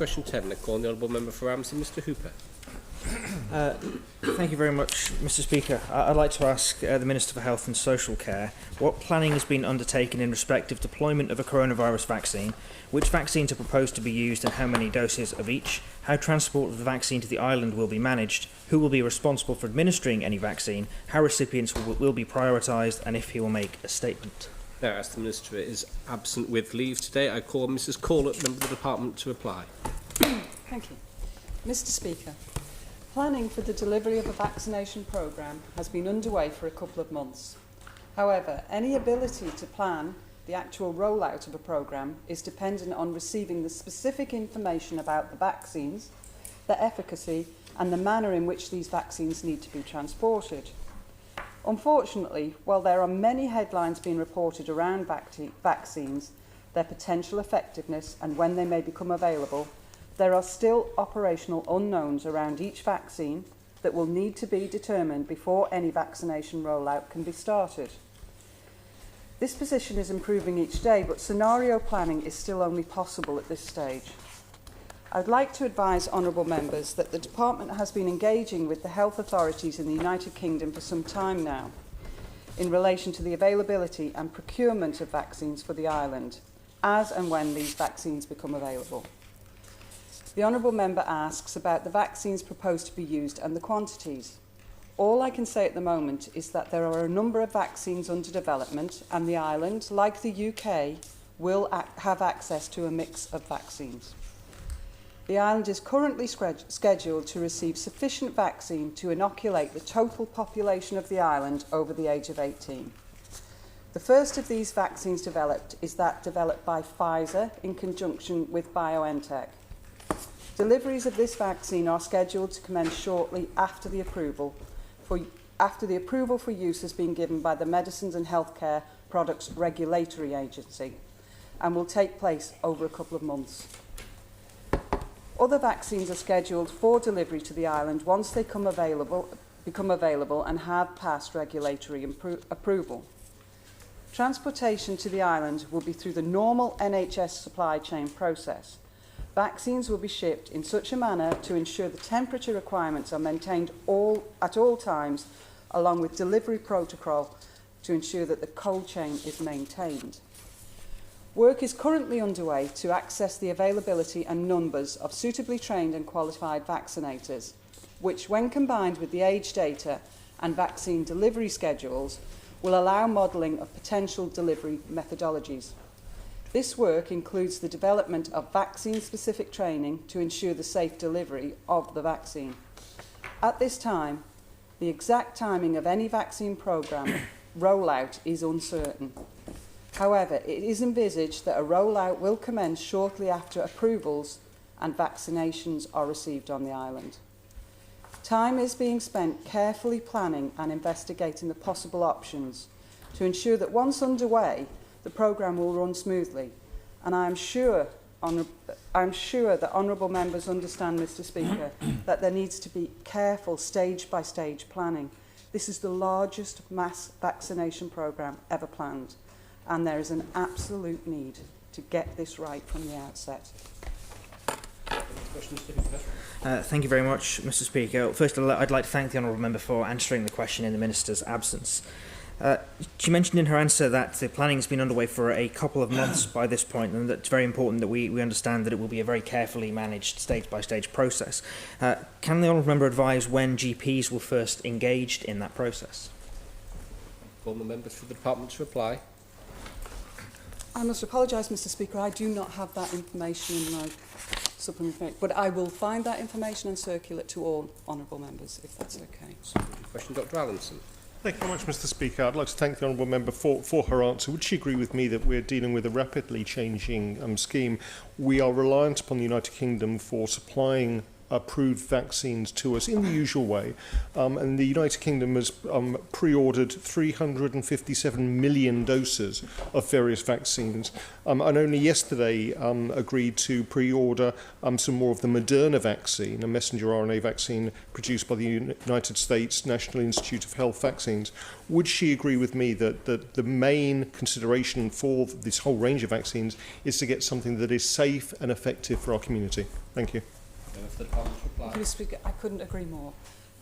question 10. I call on the Honourable Member for Ramsey, Mr Hooper. Thank you very much, Mr Speaker. I'd like to ask the Minister for Health and Social Care what planning has been undertaken in respect of deployment of a coronavirus vaccine, which vaccines are proposed to be used and how many doses of each, how transport of the vaccine to the island will be managed, who will be responsible for administering any vaccine, how recipients will be prioritised, and if he will make a statement. Now, as the Minister is absent with leave today, I call on Mrs Corlett, Member of the Department, to reply. Thank you. Mr Speaker, planning for the delivery of a vaccination programme has been underway for a couple of months. However, any ability to plan the actual rollout of a programme is dependent on receiving the specific information about the vaccines, their efficacy and the manner in which these vaccines need to be transported. Unfortunately, while there are many headlines being reported around vaccines, their potential effectiveness and when they may become available, there are still operational unknowns around each vaccine that will need to be determined before any vaccination rollout can be started. This position is improving each day, but scenario planning is still only possible at this stage. I would like to advise honourable members that the Department has been engaging with the health authorities in the United Kingdom for some time now in relation to the availability and procurement of vaccines for the island, as and when these vaccines become available. The honourable member asks about the vaccines proposed to be used and the quantities. All I can say at the moment is that there are a number of vaccines under development and the island, like the UK, will have access to a mix of vaccines. The island is currently scheduled to receive sufficient vaccine to inoculate the total population of the island over the age of 18. The first of these vaccines developed is that developed by Pfizer in conjunction with BioNTech. Deliveries of this vaccine are scheduled to commence shortly after the approval for use has been given by the Medicines and Healthcare Products Regulatory Agency and will take place over a couple of months. Other vaccines are scheduled for delivery to the island once they become available and have passed regulatory approval. Transportation to the island will be through the normal NHS supply chain process. Vaccines will be shipped in such a manner to ensure the temperature requirements are maintained at all times, along with delivery protocol to ensure that the cold chain is maintained. Work is currently underway to access the availability and numbers of suitably trained and qualified vaccinators, which, when combined with the age data and vaccine delivery schedules, will allow modelling of potential delivery methodologies. This work includes the development of vaccine-specific training to ensure the safe delivery of the vaccine. At this time, the exact timing of any vaccine programme rollout is uncertain. However, it is envisaged that a rollout will commence shortly after approvals and vaccinations are received on the island. Time is being spent carefully planning and investigating the possible options to ensure that once underway, the programme will run smoothly. And I am sure that honourable members understand, Mr Speaker, that there needs to be careful stage-by-stage planning. This is the largest mass vaccination programme ever planned, and there is an absolute need to get this right from the outset. Thank you very much, Mr Speaker. First, I'd like to thank the honourable member for answering the question in the Minister's absence. She mentioned in her answer that the planning has been underway for a couple of months by this point, and that it's very important that we understand that it will be a very carefully managed stage-by-stage process. Can the honourable member advise when GPs will first engaged in that process? Call the members for the Department to reply. I must apologise, Mr Speaker, I do not have that information in my supplementary, but I will find that information and circulate to all honourable members, if that's okay. Question, Dr Allinson. Thank you very much, Mr Speaker. I'd like to thank the honourable member for her answer. Would she agree with me that we're dealing with a rapidly changing scheme? We are reliant upon the United Kingdom for supplying approved vaccines to us in the usual way. And the United Kingdom has pre-ordered 357 million doses of various vaccines, and only yesterday agreed to pre-order some more of the Moderna vaccine, a messenger RNA vaccine produced by the United States National Institute of Health Vaccines. Would she agree with me that the main consideration for this whole range of vaccines is to get something that is safe and effective for our community? Thank you. Mr. Speaker, I couldn't agree more.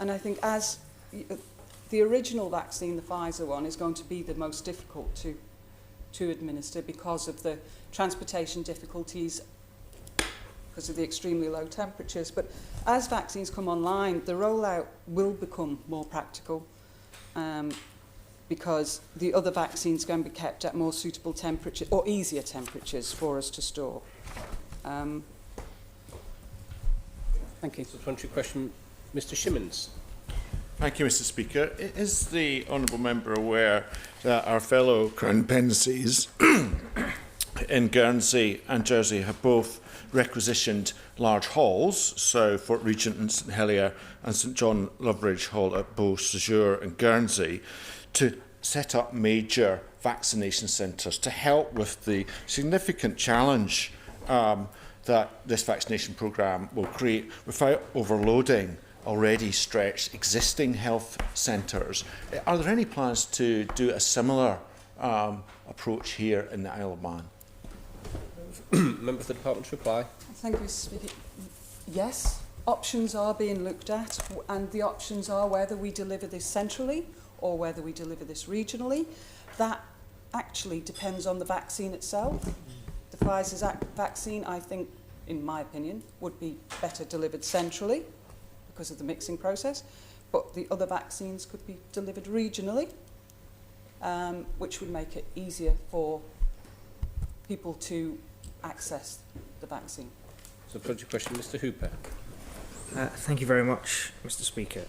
And I think as the original vaccine, the Pfizer one, is going to be the most difficult to administer because of the transportation difficulties, because of the extremely low temperatures. But as vaccines come online, the rollout will become more practical because the other vaccines are going to be kept at more suitable temperatures or easier temperatures for us to store. Thank you. Supplementary question, Mr. Shimmons. Thank you, Mr. Speaker. Is the honourable member aware that our fellow Crown Dependencies in Guernsey and Jersey have both requisitioned large halls, so Fort Regent and St Helier and St John Loveridge Hall at Beau Séjour in Guernsey, to set up major vaccination centres to help with the significant challenge that this vaccination programme will create without overloading already stretched existing health centres? Are there any plans to do a similar approach here in the Isle of Man? Member for the Department to reply. Thank you, Mr. Speaker. Yes, options are being looked at, and the options are whether we deliver this centrally or whether we deliver this regionally. That actually depends on the vaccine itself. The Pfizer's vaccine, I think, in my opinion, would be better delivered centrally because of the mixing process, but the other vaccines could be delivered regionally, which would make it easier for people to access the vaccine. Supplementary question, Mr. Hooper. Thank you very much, Mr. Speaker.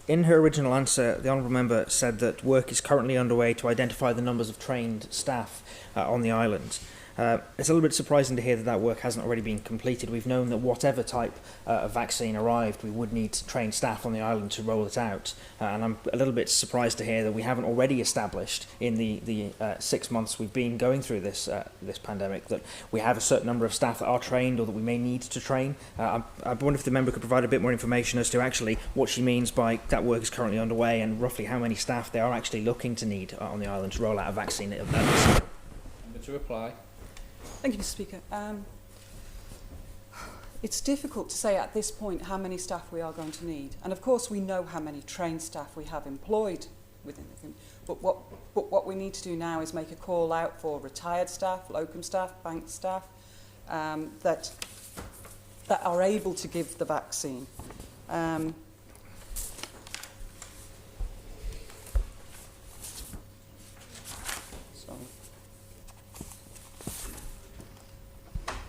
In her original answer, the Honourable Member said that work is currently underway to identify the numbers of trained staff on the island. It's a little bit surprising to hear that that work hasn't already been completed. We've known that whatever type of vaccine arrived, we would need trained staff on the island to roll it out. And I'm a little bit surprised to hear that we haven't already established in the 6 months we've been going through this pandemic that we have a certain number of staff that are trained or that we may need to train. I wonder if the member could provide a bit more information as to actually what she means by that work is currently underway and roughly how many staff they are actually looking to need on the island to roll out a vaccine of that. Member to reply. Thank you, Mr. Speaker. It's difficult to say at this point how many staff we are going to need. And of course we know how many trained staff we have employed within the thing. But what we need to do now is make a call out for retired staff, locum staff, bank staff, that are able to give the vaccine.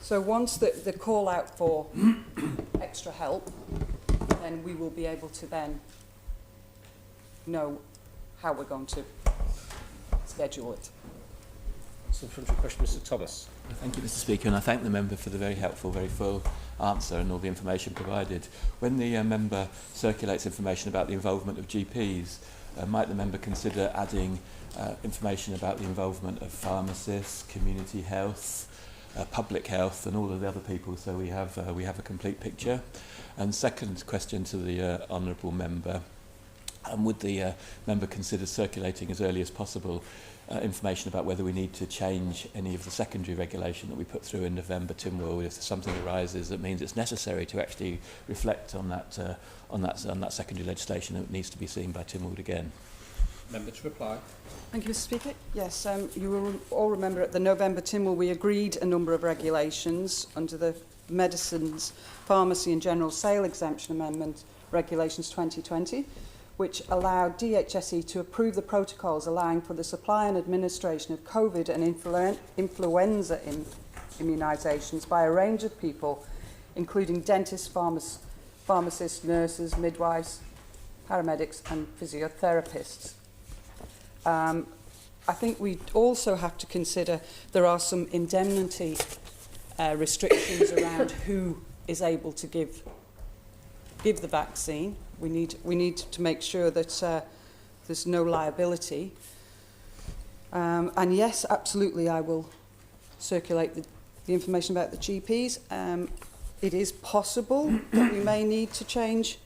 So once the call out for extra help, then we will be able to then know how we're going to schedule it. Supplementary question, Mr. Thomas. Thank you, Mr. Speaker, and I thank the member for the very helpful, very full answer and all the information provided. When the member circulates information about the involvement of GPs, might the member consider adding information about the involvement of pharmacists, community health, public health and all of the other people, so we have a complete picture? And second question to the honourable member, would the member consider circulating as early as possible information about whether we need to change any of the secondary regulation that we put through in November, Tynwald, if something arises that means it's necessary to actually reflect on that secondary legislation that needs to be seen by Tynwald again? Member to reply. Thank you, Mr. Speaker. Yes, you will all remember at the November Tynwald we agreed a number of regulations under the Medicines, Pharmacy and General Sale Exemption Amendment Regulations 2020, which allowed DHSE to approve the protocols allowing for the supply and administration of COVID and influenza immunisations by a range of people, including dentists, pharmacists, nurses, midwives, paramedics and physiotherapists. I think we also have to consider there are some indemnity restrictions around who is able to give give the vaccine. We need to make sure that there's no liability. And yes, absolutely, I will circulate the information about the GPs. It is possible that we may need to change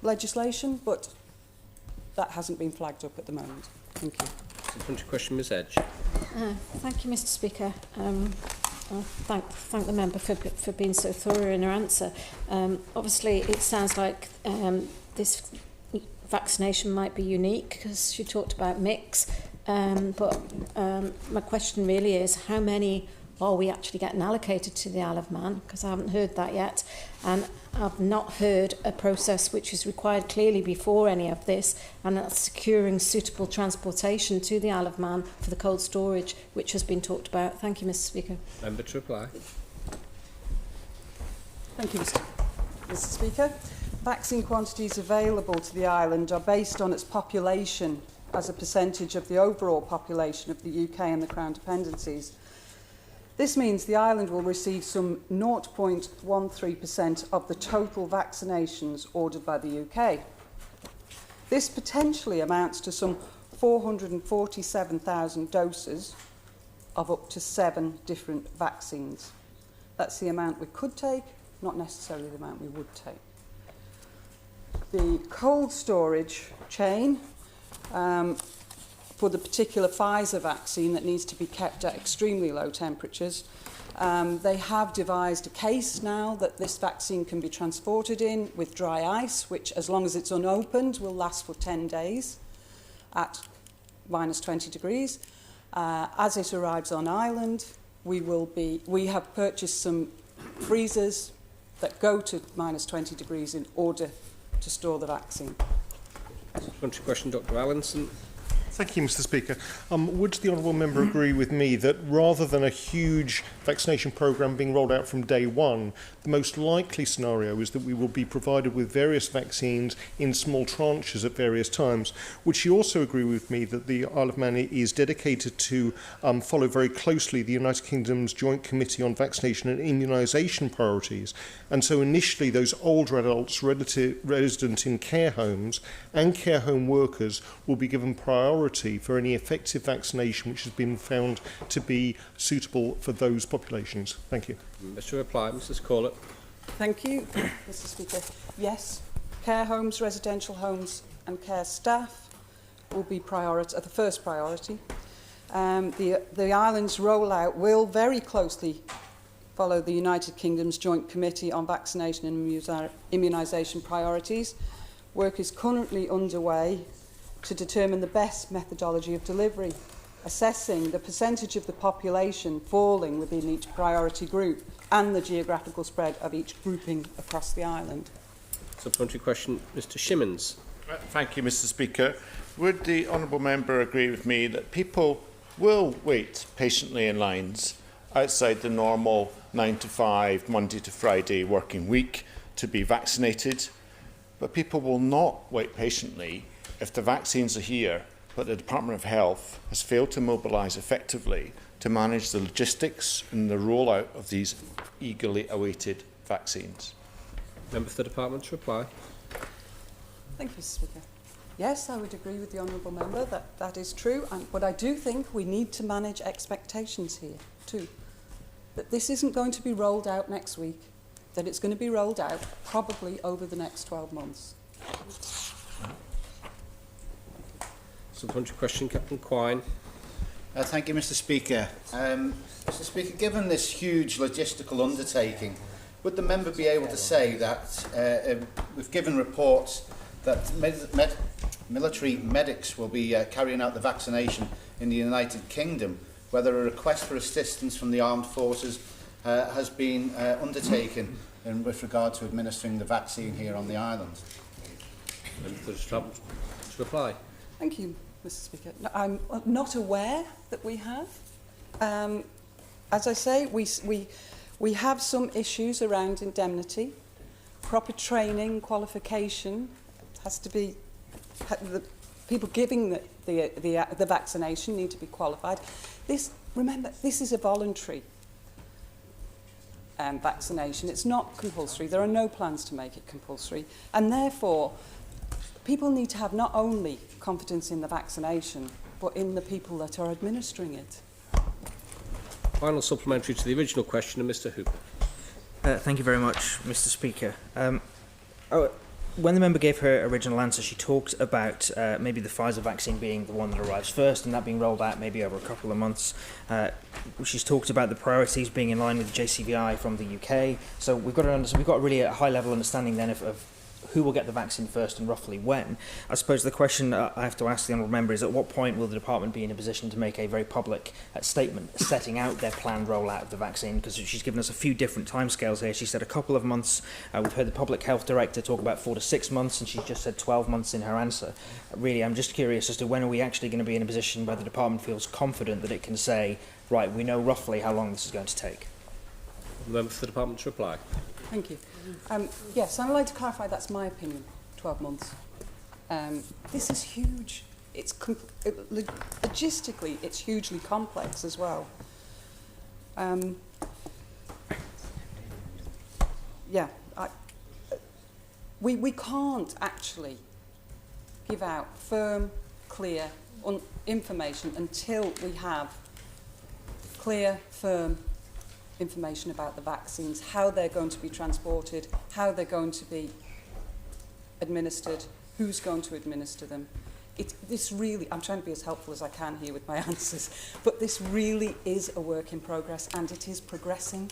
legislation, but that hasn't been flagged up at the moment. Thank you. Supplementary question, Ms Edge. Thank you, Mr Speaker. Thank the member for being so thorough in her answer. Obviously, it sounds like this vaccination might be unique because she talked about mix. But my question really is, how many are we actually getting allocated to the Isle of Man? Because I haven't heard that yet. And I've not heard a process which is required clearly before any of this, and that's securing suitable transportation to the Isle of Man for the cold storage, which has been talked about. Thank you, Mr Speaker. Member to reply. Thank you, Mr Speaker. Vaccine quantities available to the island are based on its population as a percentage of the overall population of the UK and the Crown Dependencies. This means the island will receive some 0.13% of the total vaccinations ordered by the UK. This potentially amounts to some 447,000 doses of up to 7 different vaccines. That's the amount we could take, not necessarily the amount we would take. The cold storage chain for the particular Pfizer vaccine that needs to be kept at extremely low temperatures, they have devised a case now that this vaccine can be transported in with dry ice, which, as long as it's unopened, will last for 10 days at minus 20 degrees. As it arrives on island, we have purchased some freezers that go to minus 20 degrees in order to store the vaccine. Supplementary question, Dr Allinson. Thank you, Mr Speaker. Would the honourable member agree with me that rather than a huge vaccination programme being rolled out from day one, the most likely scenario is that we will be provided with various vaccines in small tranches at various times? Would she also agree with me that the Isle of Man is dedicated to follow very closely the United Kingdom's Joint Committee on Vaccination and Immunisation priorities? And so initially those older adults resident in care homes and care home workers will be given priority for any effective vaccination which has been found to be suitable for those populations. Thank you. Mr. Reply, Mrs. Corlett. Thank you, Mr Speaker. Yes, care homes, residential homes and care staff will be the first priority. The island's rollout will very closely follow the United Kingdom's Joint Committee on Vaccination and Immunisation priorities. Work is currently underway to determine the best methodology of delivery, assessing the percentage of the population falling within each priority group and the geographical spread of each grouping across the island. Supplementary question, Mr Shimmons. Thank you, Mr Speaker. Would the honourable member agree with me that people will wait patiently in lines outside the normal 9 to 5, Monday to Friday working week to be vaccinated, but people will not wait patiently if the vaccines are here, but the Department of Health has failed to mobilise effectively to manage the logistics and the rollout of these eagerly awaited vaccines? Member for the Department to reply. Thank you, Mr Speaker. Yes, I would agree with the honourable member that that is true, but I do think we need to manage expectations here too. That this isn't going to be rolled out next week, that it's going to be rolled out probably over the next 12 months. Supplementary question, Captain Quine. Thank you, Mr Speaker. Mr Speaker, given this huge logistical undertaking, would the member be able to say that we've given reports that military medics will be carrying out the vaccination in the United Kingdom, whether a request for assistance from the armed forces has been undertaken with regard to administering the vaccine here on the island? Member for the Department to reply. Thank you, Mr Speaker. No, I'm not aware that we have. As I say, we have some issues around indemnity. Proper training, qualification has to be. The people giving the vaccination need to be qualified. Remember, this is a voluntary vaccination. It's not compulsory. There are no plans to make it compulsory. And therefore, people need to have not only confidence in the vaccination, but in the people that are administering it. Final supplementary to the original question, Mr Hooper. Thank you very much, Mr Speaker. When the member gave her original answer, she talked about maybe the Pfizer vaccine being the one that arrives first and that being rolled out maybe over a couple of months. She's talked about the priorities being in line with the JCVI from the UK. So we've got really a high-level understanding then of who will get the vaccine first and roughly when. I suppose the question I have to ask the honourable member is, at what point will the department be in a position to make a very public statement setting out their planned rollout of the vaccine? Because she's given us a few different timescales here. She said a couple of months. We've heard the public health director talk about 4 to 6 months, and she's just said 12 months in her answer. Really, I'm just curious as to when are we actually going to be in a position where the department feels confident that it can say, right, we know roughly how long this is going to take. The member for the department to reply. Thank you. Yes, I'd like to clarify that's my opinion, 12 months. This is huge. Logistically, it's hugely complex as well. We can't actually give out firm, clear information until we have clear, firm information about the vaccines, how they're going to be transported, how they're going to be administered, who's going to administer them. This really, I'm trying to be as helpful as I can here with my answers, but this really is a work in progress, and it is progressing.